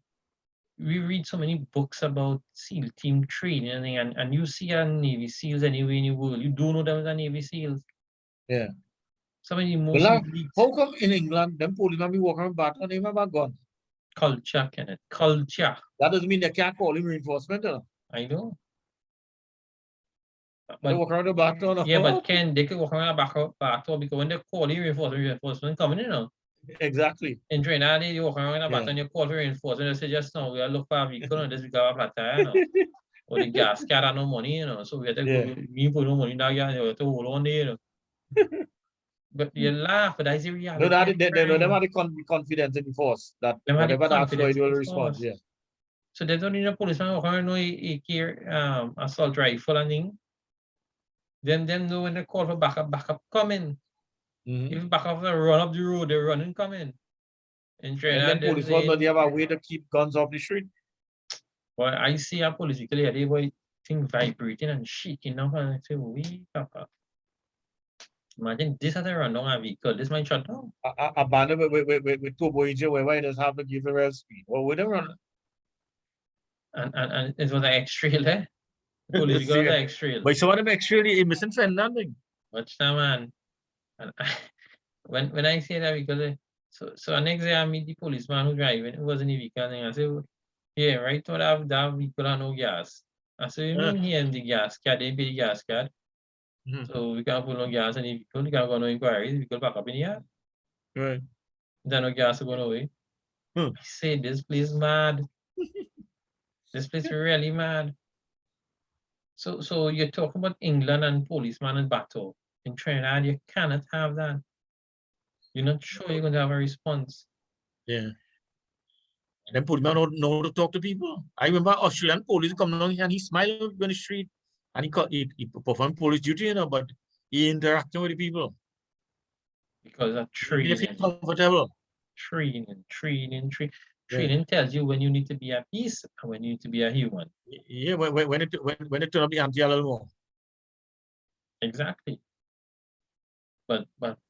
we read so many books about SEAL team training and you see a Navy SEALs anywhere in the world. You don't know them as a Navy SEALs. Yeah. Some of the most How come in England, them policemen be walking around baton, they have a gun? culture, Kenneth. Culture. That doesn't mean they can't call him reinforcement. I know. They walk around the baton. Yeah, but Ken, they could walk around a baton because when they call you reinforcement coming in now. Exactly. In Trinidad, you walk around in a Yeah. bat and you call for reinforcement, they say just now we are look for a vehicle and this we got a flat tire, you know. Or the gas car had no money, you know. So we had to Yeah. go, we put no money in that gas, you have to hold on there, you know. But you laugh, but that's the reality. No, that of they crime. never had the confidence in the force that Them had the whatever that's why confidence they will in the respond. force. Yeah. So they don't need a policeman walk around no assault rifle and thing. Them know when they call for backup coming. Mhm. If backup run up the road, they're running coming. In And Trinidad, then police force, but they have a way to keep guns off the street. well, I see a politically a boy thing vibrating and shaking up and I say, we papa. Imagine this has a run down a vehicle, this might shut down. A banner with turbo engine where it does have to give the real speed. Well, we don't run. And it was an X-trail there. Police got an X-trail. But some of them actually missing nothing. Watch that man. And when I say that because so next day I meet the policeman who driving, who was in the vehicle and I say, yeah, right, to that vehicle and no gas. I say, you mean here in the gas card, they pay the gas card. So we can't put no gas in the vehicle, we can't go no inquiries, the vehicle back up in the yard. Right. Then no gas going away. I say this place mad. This place really mad. So you talk about England and policeman and battle. In Trinidad, you cannot have that. You're not sure you're going to have a response. Yeah. And then policeman know to talk to people. I remember Australian police come along and he smiled on the street and he performed police duty, you know, but he interacting with the people. Because of They feel training. comfortable. Training tells you when you need to be a beast and when you need to be a human. Yeah, when it turn up the ante a little more. Exactly. But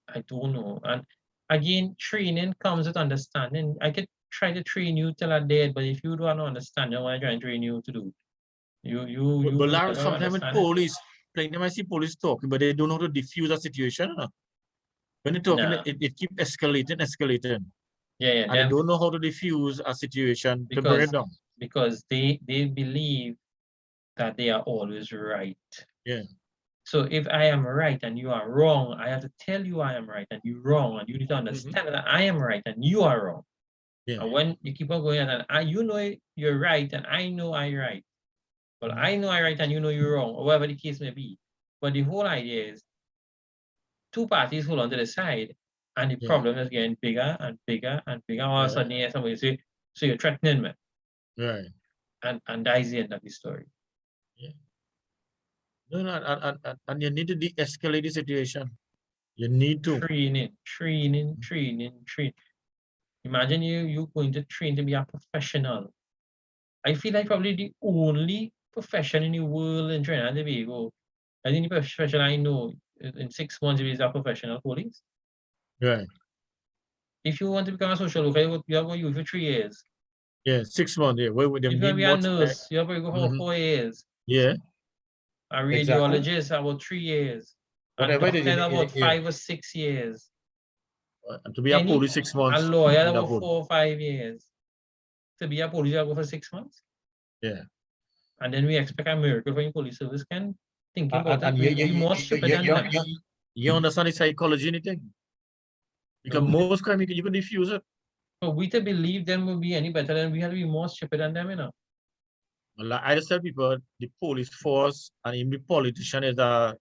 I don't know. And again, training comes with understanding. I could try to train you till I'm dead, but if you don't understand, what I try and train you to do. But Larry, sometimes with police, like them I see police talking, but they don't know how to diffuse a situation. You know? When they're talking, it keeps escalating. Yeah. And they don't know how to diffuse a situation to bring it down. Because they believe that they are always right. Yeah. So if I am right and you are wrong, I have to tell you I am right and you're wrong, and you need to understand that I am right and you are wrong. Yeah. And when you keep on going and you know you're right and I know I'm right. Well, I know I'm right and you know you're wrong, or whatever the case may be. But the whole idea is two parties hold on to the side, and the problem is getting bigger and bigger and bigger. All of a sudden, somebody say, so you're threatening me. Right. And that is the end of the story. Yeah. No, and you need to de-escalate the situation. You need to. Training. Imagine you going to train to be a professional. I feel like probably the only profession in the world in Trinidad and Tobago. I think the profession I know in 6 months is a professional police. Right. If you want to become a social worker, you have to go for 3 years. Yeah, 6 months. Yeah, where if you want to be a nurse, you have to go for 4 years. Yeah. A radiologist about 3 years. Whatever it is, about 5 or 6 years. And to be a police 6 months. A lawyer about 4 or 5 years. To be a police, you have to go for 6 months. Yeah. And then we expect a miracle from the police service can think about and you understand the psychology anything? Because most crime you can diffuse it. So we to believe them will be any better than we have to be more stupid than them, you know. Well, I just tell people the police force and even the politician is a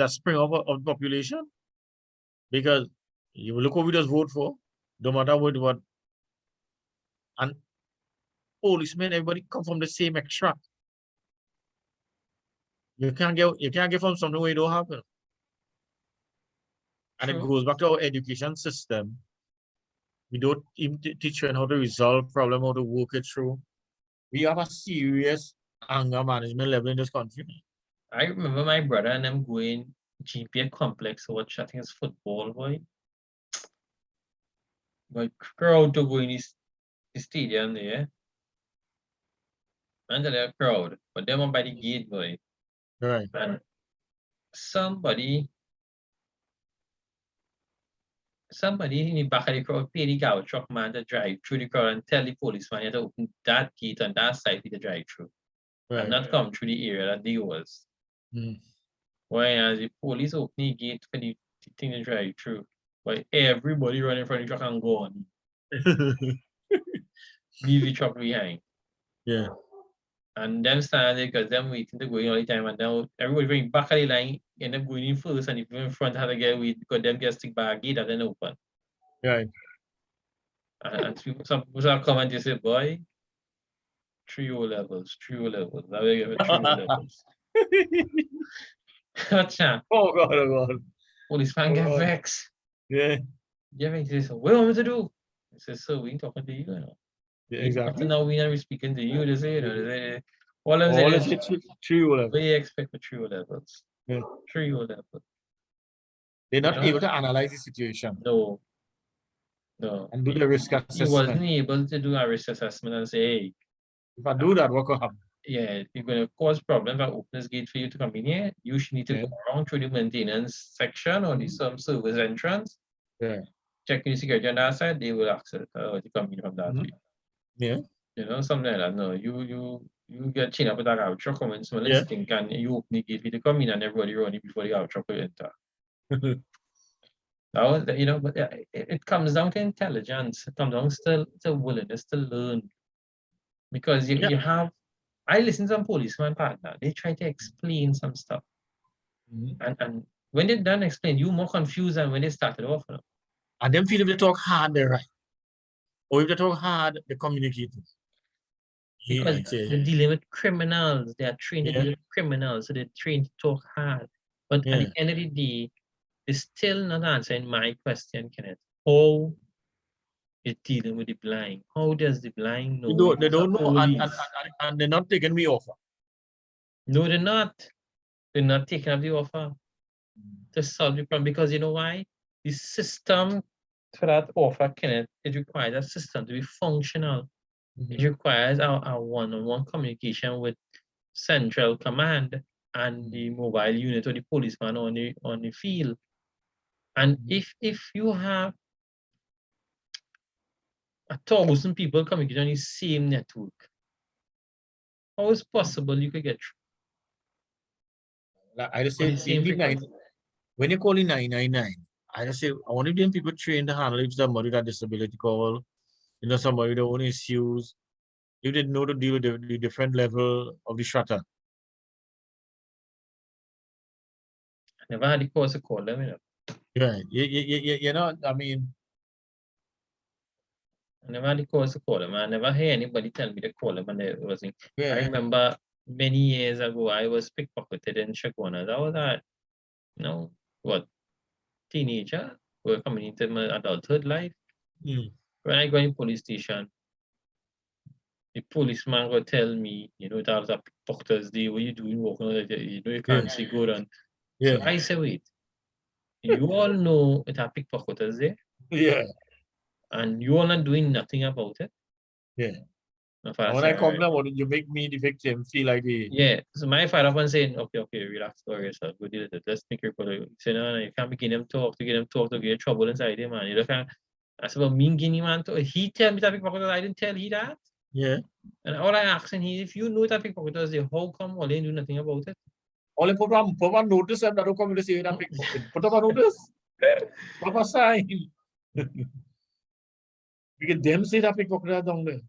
spring of the population. Because you look what we just vote for, no matter what. And policemen, everybody come from the same extract. You can't get from something where you don't have it. And it goes back to our education system. We don't even teach you how to resolve problem, how to work it through. We have a serious anger management level in this country. I remember my brother and them going GPA complex to watch, I think it's football, boy. But crowd to go in the stadium there. And the crowd, but them on by the gate, boy. Right. And somebody in the back of the crowd pay the garbage truck man to drive through the crowd and tell the policeman you have to open that gate on that side for the drive through. Right. And not come through the area that they was. Whereas the police open the gate for the thing is very true. But everybody running from the truck and go on. Leave the truck behind. Yeah. And them standing because them waiting to go in all the time, and now everybody going back of the line, end up going in first, and if you're in front had to get wait because them get stick by a gate and then open. Right. And some people start comment, you say, boy, 3 O levels. Now we have 3 O levels. Gotcha. Oh God, oh God. Policeman Oh, get God. vexed. Yeah. Get vexed. He says, what do you want me to do? I said, sir, we ain't talking to you, you know. Yeah, Up exactly. to now, we never speaking to you. They say, you know, they say, all I'm All saying is is, true, whatever. we expect for 3 O levels. Yeah. 3 O levels. They're not You know? able to analyze the situation No. and do the risk He wasn't assessment. able to do a risk assessment and say, hey, If I do that, what could happen? yeah, you're going to cause problems. If I open this gate for you to come in here, you should need to Yeah. go around through the maintenance section or the some service entrance. Yeah. Check the security on that side, they will access to come in from that Mhm. way. Yeah. You know, something like that. No, you get chained up with that garbage truck coming, smell Yeah. and stink, and you open the gate for you to come in and everybody running before the garbage truck will enter. That was, you know, but it comes down to intelligence. It comes down still to willingness to learn. Because Yeah. you have, I listen to some policeman partner, they try to explain some stuff. Mhm. And when they're done explain, you're more confused than when they started off. You know? And then feel if they talk hard, they're right. Or if they talk hard, they communicate. Because Yeah. they're dealing with criminals, they are trained to Yeah. deal with criminals, so they're trained to talk hard. But at Yeah. the end of the day, they're still not answering my question, Kenneth. How is dealing with the blind? How does the blind know? They don't know, and Police? they're not taking me offer. No, they're not. They're not taking up the offer to solve the problem because you know why? The system for that offer, Kenneth, it requires that system to be functional. It requires a one-on-one communication with central command and the mobile unit or the policeman on the field. And if you have 1,000 people communicating on the same network, how is possible you could get through? Like I just On say, the same frequency? when you call in 999, I just say, I want to them people trained to handle if somebody with a disability call, you know, somebody with their own issues, you didn't know to deal with the different level of the shutter. I never had the cause to call them, you know. Yeah, you know, I mean, I never had the cause to call them. I never hear anybody tell me to call them and it wasn't. I yeah, remember many years ago, I was pickpocketed in Shagona. That was that, you know, what, teenager? We're coming into my adulthood life. When I go in police station, the policeman will tell me, you know, that was a pickpocketer's day. What you doing walking out there? You know, you can't see good. And so I say, wait, you all know it's a pickpocketer's day, yeah, and you all not doing nothing about it. yeah. My father When said, I come down, you make me the victim feel like the yeah. So my father was saying, okay, relax, go yourself, go deal with it. Let's make your brother. He said, no, you can't be getting him talk to get trouble inside him, man. You can't. I said, well, me guinea man, he tell me that pickpocket, I didn't tell he that. yeah. And all I asked him, if you know that pickpocket, how come all they do nothing about it? All put on notice and that don't come to say that pickpocket. Put up a notice. Put up a sign. Because them say that pickpocket down there.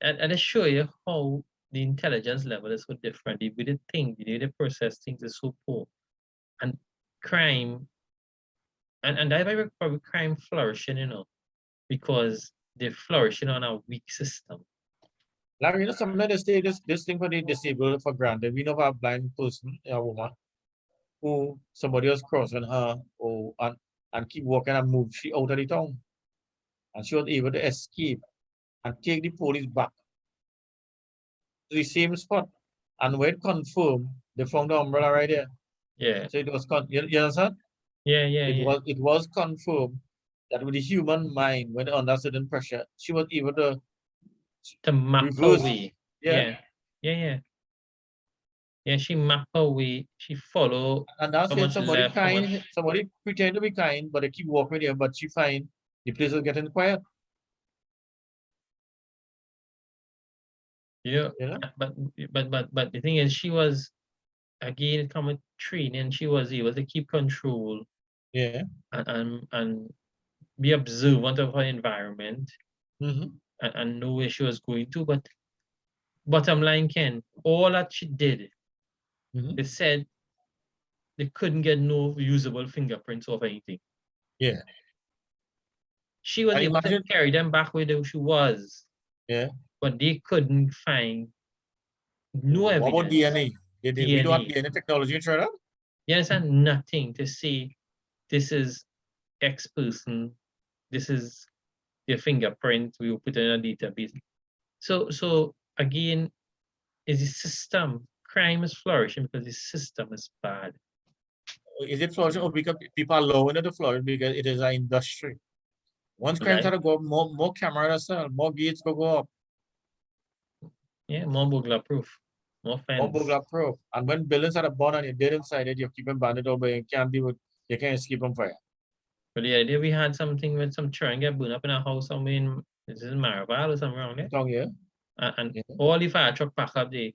And I show you how the intelligence level is so different. The way they think, the way they process things is so poor. And crime, and that's why probably crime flourishing, you know, because they're flourishing on a weak system. Like, you know, sometimes they say this thing for the disabled for granted. We know of a blind person, a woman, who somebody was crossing her and keep walking and move she out of the town. And she was able to escape and take the police back to the same spot. And when confirmed, they found the umbrella right there. Yeah. So it was you understand? Yeah. It was confirmed that with the human mind, when under certain pressure, she was able to map reverse. her way. Yeah. Yeah, she map her way. She follow. And that's when somebody left, kind, somebody pretend to be kind, but they keep walking with her, but she find the place is getting quiet. Yeah. You know? But the thing is, she was again, it come with training. She was able to keep control Yeah. and be observant of her environment Mm-hmm. and know where she was going to. But bottom line, Ken, all that she did, Mm-hmm. they said they couldn't get no usable fingerprints of anything. Yeah. She was I able to imagine. carry them back where she was, Yeah. but they couldn't find no What about evidence. DNA? We don't have DNA. DNA technology in Trinidad? Yes, and nothing to say this is X person, this is their fingerprint, we will put it in a database. So again, is the system, crime is flourishing because the system is bad. Is it flourishing or because people are allowing it to flourish because it is an industry? Once crime Right. started to go up, more cameras sell, more gates go up, Yeah, more burglar proof, more more fence. burglar proof. And when buildings are born and you're dead inside it, you're keeping bandit over, you can't deal with, you can't escape from fire. But the idea we had something with some children get burned up in a house somewhere in, this is Maribel or something around there. Down here. And Yeah. all the fire truck pack up there.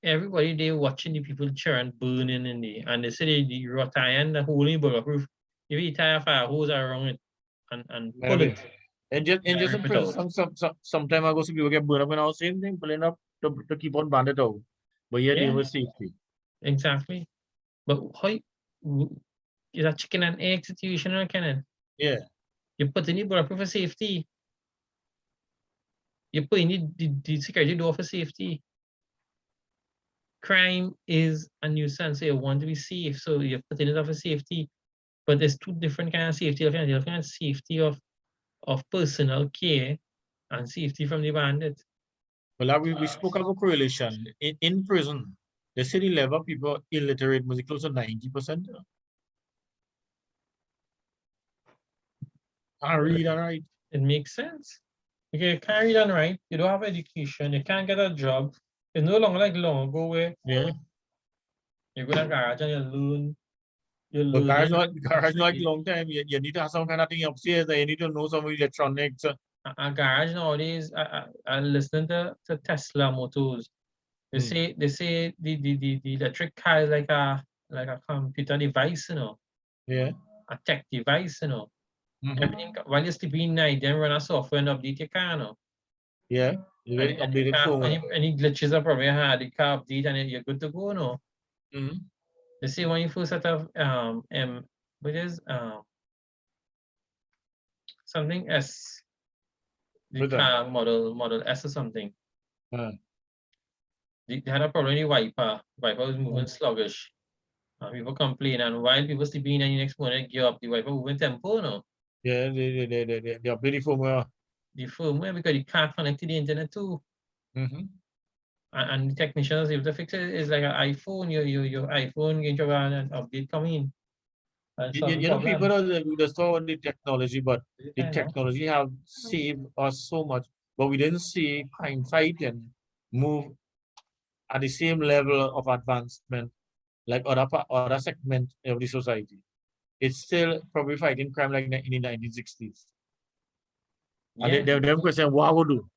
Everybody they watching the people churn burning in there. And they say the rot iron, the whole in bulletproof. If you tie a fire hose around it and pull Maybe. it. And just in rip it prison, some time ago, some people get burned up in our same thing, pulling up to keep on bandit out. But yet Yeah. they were safety. Exactly. But how is a chicken and egg situation, Kenneth? Yeah. You put in the bulletproof for safety. You put in the security door for safety. Crime is a nuisance, so you want to be safe, so you're putting it up for safety. But there's two different kinds of safety. You're looking at safety of personal care and safety from the bandit. Well, we spoke of a correlation. In prison, the city level people illiterate was close to 90%. Can't read and write. It makes sense. Okay, you can't read and write, you don't have education, you can't get a job. It's no longer like long ago where Yeah. you go to the garage and you But learn. garage not like long time. You need to have some kind of thing upstairs and you need to know some electronics. A garage nowadays, I listen to Tesla motors. They say the electric car is like a computer device, you know. Yeah. A tech device, you know. Mm-hmm. Everything while you're sleeping night, then run a software and update your car, you know. Yeah. You get updated phone. Any glitches are probably had, the car update and you're good to go, you know. Mm-hmm. They say when you first set up what is something S, the car model S or something. They had a problem with the wiper. Wiper was moving sluggish. People complain, and while people sleeping and the next morning gear up, the wiper moving tempo, no. Yeah, they update the firmware. The firmware because you can't connect to the internet too. Mm-hmm. And the technicians able to fix it is like an iPhone, your iPone get an update coming in. You know, people are saw the technology, but the technology have saved us so much. But we didn't see crime fighting move at the same level of advancement like other segment of the society. It's still probably fighting crime like in the 1960s. Yeah. And them question, what would do?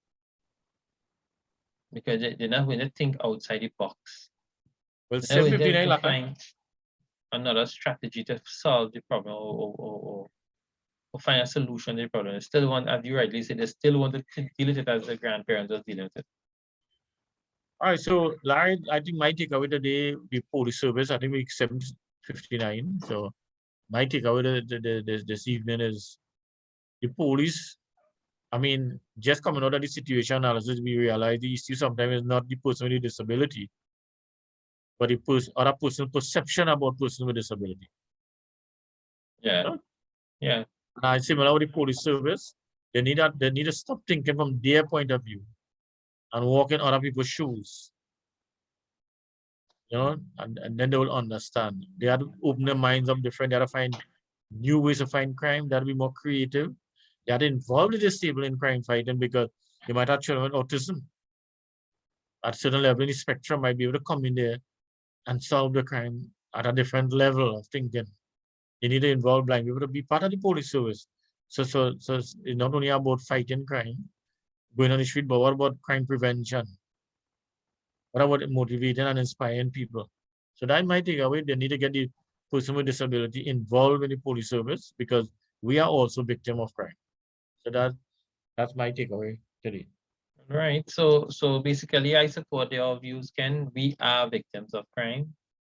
Because they're not going to think outside the box. Well, They're going 759 to find another strategy to solve the problem or find a solution to the problem. They still want, as you rightly said, they still want to deal with it as the grandparents are dealing with it. All right, so Larry, I think my takeaway today, the police service, I think we 759. So my takeaway this evening is the police. I mean, just coming out of the situation analysis, we realize the issue sometimes is not the person with disability, but the other person's perception about person with disability. Yeah. Yeah. And similar with the police service, they need to stop thinking from their point of view and walk in other people's shoes. You know, and then they will understand. They have to open their minds up different. They have to find new ways to find crime. They have to be more creative. They have to involve the disabled in crime fighting because they might have children with autism. At a certain level in the spectrum, might be able to come in there and solve the crime at a different level of thinking. You need to involve blind people to be part of the police service. So it's not only about fighting crime, going on the street, but what about crime prevention? What about motivating and inspiring people? So that might take away. They need to get the person with disability involved in the police service because we are also victim of crime. So that's my takeaway today. Right. So basically, I support your views, Ken. We are victims of crime.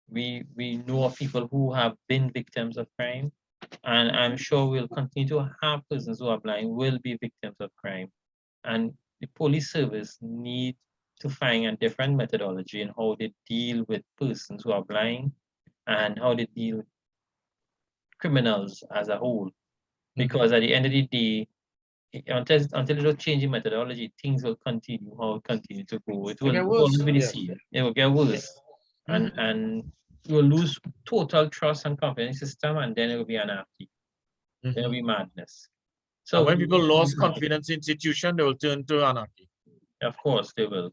We know of people who have been victims of crime, and I'm sure we'll continue to have persons who are blind will be victims of crime. And the police service need to find a different methodology in how they deal with persons who are blind and how they deal with criminals as a whole. Because at the end of the day, until they don't change the methodology, things will continue how it continue to go. It will get always worse, be the yeah. same. It will get worse. And you will lose total trust and confidence in the system, and then it will be anarchy. Then it will be madness. So So when people lost confidence in institution, they will turn to anarchy. of course they will.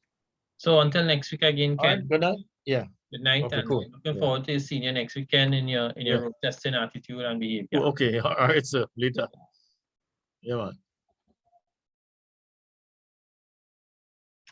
So until next week again, All right, Ken. good night. Yeah. Good night, Okay, and cool. looking Yeah. forward to seeing you next weekend in your Yeah. road testing attitude and behavior. Okay. All right, sir. Later. Yeah, man.